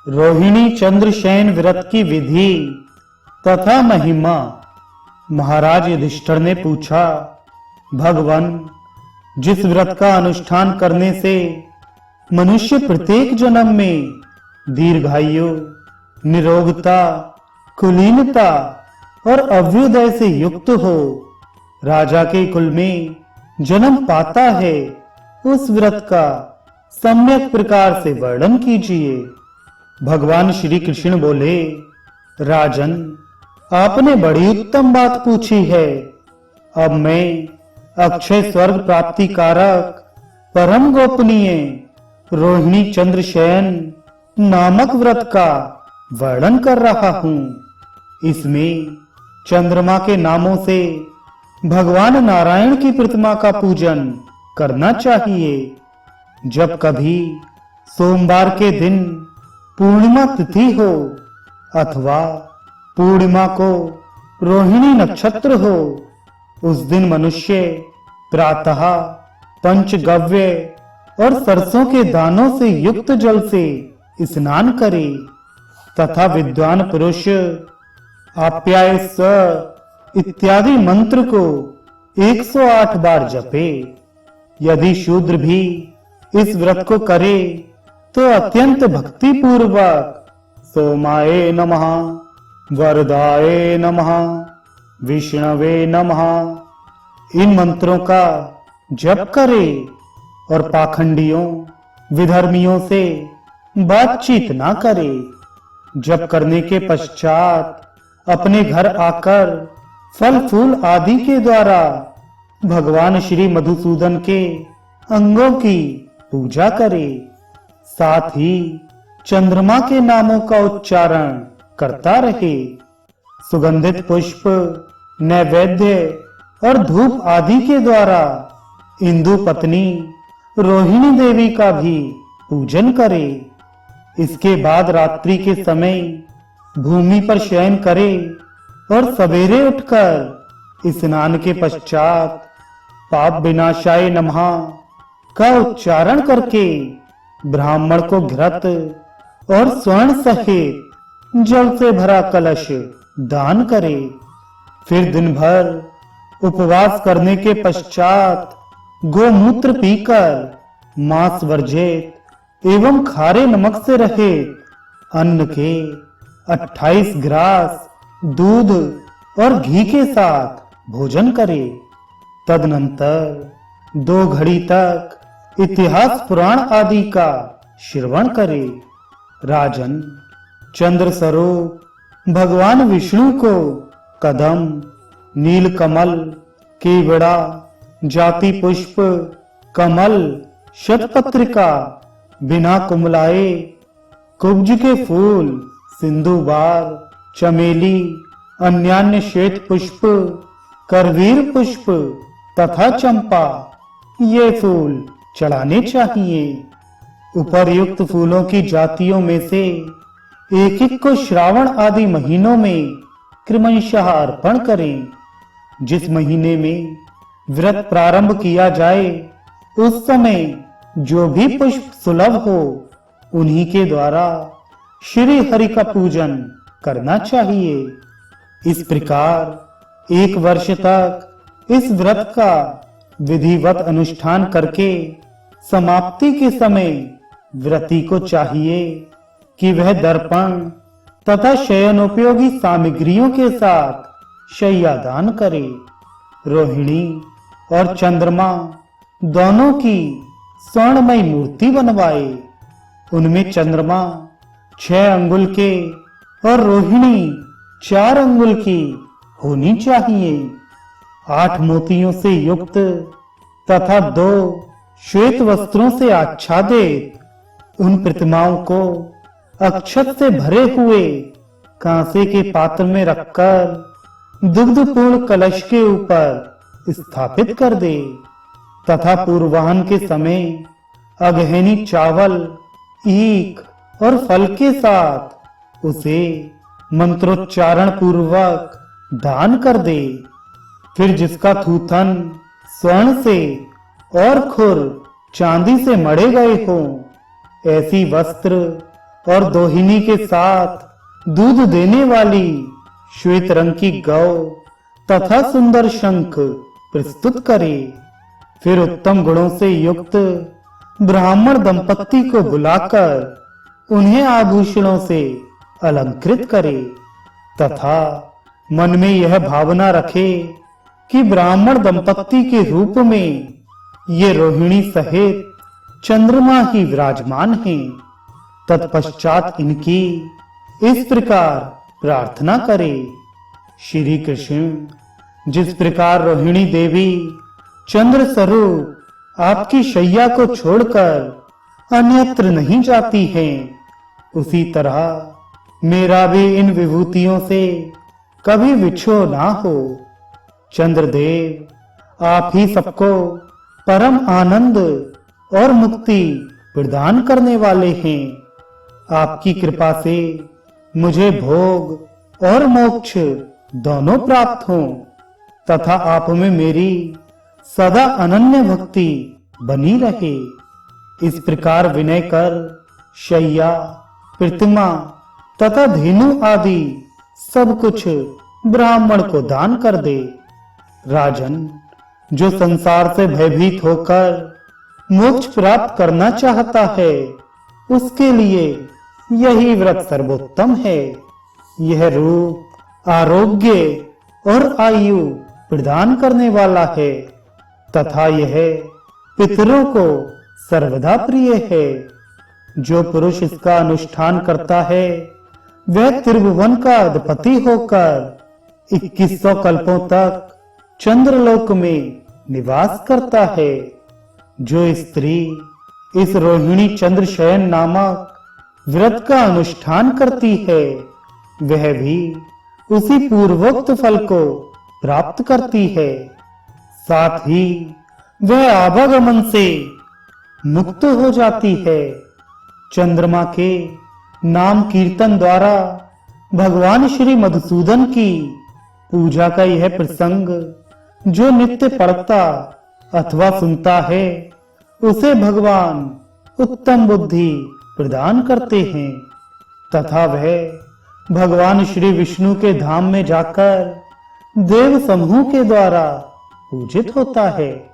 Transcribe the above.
रोहिणी चंद्रसेन व्रत की विधि तथा महिमा। महाराज युधिष्ठिर ने पूछा, भगवान, जिस व्रत का अनुष्ठान करने से मनुष्य प्रत्येक जन्म में दीर्घायु, निरोगता, कुलीनता और अभ्युदय से युक्त हो राजा के कुल में जन्म पाता है, उस व्रत का सम्यक प्रकार से वर्णन कीजिए। भगवान श्री कृष्ण बोले, राजन, आपने बड़ी उत्तम बात पूछी है। अब मैं अक्षय स्वर्ग प्राप्ति कारक परम गोपनीय रोहिणी चंद्रसेन नामक व्रत का वर्णन कर रहा हूं। इसमें चंद्रमा के नामों से भगवान नारायण की प्रतिमा का पूजन करना चाहिए। जब कभी सोमवार के दिन पूर्णिमा तिथि हो अथवा पूर्णिमा को रोहिणी नक्षत्र हो, उस दिन मनुष्य प्रातः पंचगव्य और सरसों के दानों से युक्त जल से स्नान करे तथा विद्वान पुरुष आप्यायस्व इत्यादि मंत्र को 108 बार जपे। यदि शूद्र भी इस व्रत को करे तो अत्यंत भक्ति पूर्वक सोमाय नमः, वरदाय नमः, विष्णवे नमः इन मंत्रों का जप करे और पाखंडियों, विधर्मियों से बातचीत ना करे। जप करने के पश्चात अपने घर आकर फल फूल आदि के द्वारा भगवान श्री मधुसूदन के अंगों की पूजा करे। साथ ही चंद्रमा के नामों का उच्चारण करता रहे। सुगंधित पुष्प, नैवेद्य और धूप आदि के द्वारा इंदु पत्नी रोहिणी देवी का भी पूजन करे। इसके बाद रात्रि के समय भूमि पर शयन करे और सवेरे उठकर स्नान के पश्चात पाप विनाशाय नमः का उच्चारण करके ब्राह्मण को घृत और स्वर्ण सहित जल से भरा कलश दान करे। फिर दिन भर उपवास करने के पश्चात गोमूत्र पीकर मांस वर्जित एवं खारे नमक से रहित अन्न के 28 ग्रास दूध और घी के साथ भोजन करे। तदनंतर 2 घड़ी तक इतिहास पुराण आदि का श्रवण करे। राजन, चंद्र स्वरूप भगवान विष्णु को कदम, नीलकमल, केवड़ा, जाति पुष्प, कमल, शतपत्रिका, बिना कुमलाए, कुब्ज के फूल, सिंधुबार, चमेली, अन्यान्य श्वेत पुष्प, करवीर पुष्प तथा चंपा ये फूल चढ़ाने चाहिए। उपर्युक्त फूलों की जातियों में से एक एक को श्रावण आदि महीनों में क्रमशः अर्पण करें। जिस महीने में व्रत प्रारंभ किया जाए उस समय जो भी पुष्प सुलभ हो उन्हीं के द्वारा श्री हरि का पूजन करना चाहिए। इस प्रकार 1 वर्ष तक इस व्रत का विधिवत अनुष्ठान करके समाप्ति के समय व्रती को चाहिए कि वह दर्पण तथा शयनोपयोगी सामग्रियों के साथ शय्या दान करे। रोहिणी और चंद्रमा दोनों की स्वर्णमय मूर्ति बनवाए। उनमें चंद्रमा 6 अंगुल के और रोहिणी 4 अंगुल की होनी चाहिए। 8 मोतियों से युक्त तथा 2 श्वेत वस्त्रों से आच्छादित उन प्रतिमाओं को अक्षत से भरे हुए कांसे के पात्र में रखकर दुग्धपूर्ण कलश के ऊपर स्थापित कर दे तथा पूर्वाहन के समय अगहनी चावल, ईख और फल के साथ उसे मंत्रोच्चारण पूर्वक दान कर दे। फिर जिसका थूथन स्वर्ण से और खुर चांदी से मढ़े गए हों, ऐसी वस्त्र और दोहिनी के साथ दूध देने वाली श्वेत रंग की गौ तथा सुंदर शंख प्रस्तुत करे। फिर उत्तम गुणों से युक्त ब्राह्मण दंपत्ति को बुलाकर उन्हें आभूषणों से अलंकृत करे तथा मन में यह भावना रखे कि ब्राह्मण दंपत्ति के रूप में ये रोहिणी सहित चंद्रमा ही विराजमान हैं। तत्पश्चात इनकी इस प्रकार प्रार्थना करे। श्री कृष्ण, जिस प्रकार रोहिणी देवी चंद्र स्वरूप आपकी शैया को छोड़कर अन्यत्र नहीं जाती हैं, उसी तरह मेरा भी इन विभूतियों से कभी विछो ना हो। चंद्रदेव, आप ही सबको परम आनंद और मुक्ति प्रदान करने वाले हैं। आपकी कृपा से मुझे भोग और मोक्ष दोनों प्राप्त हों तथा आप में मेरी सदा अनन्य भक्ति बनी रहे। इस प्रकार विनय कर शैया, प्रतिमा तथा धेनु आदि सब कुछ ब्राह्मण को दान कर दे। राजन, जो संसार से भयभीत होकर मोक्ष प्राप्त करना चाहता है, उसके लिए यही व्रत सर्वोत्तम है। यह रूप, आरोग्य और आयु प्रदान करने वाला है तथा यह पितरों को सर्वदा प्रिय है। जो पुरुष इसका अनुष्ठान करता है, वह त्रिभुवन का अधिपति होकर 2100 कल्पों तक चंद्रलोक में निवास करता है। जो स्त्री इस रोहिणी चंद्र शयन नामक व्रत का अनुष्ठान करती है, वह भी उसी पूर्वोक्त फल को प्राप्त करती है। साथ ही वह आवागमन से मुक्त हो जाती है। चंद्रमा के नाम कीर्तन द्वारा भगवान श्री मधुसूदन की पूजा का यह प्रसंग जो नित्य पढ़ता अथवा सुनता है, उसे भगवान उत्तम बुद्धि प्रदान करते हैं तथा वह भगवान श्री विष्णु के धाम में जाकर देव समूह के द्वारा पूजित होता है।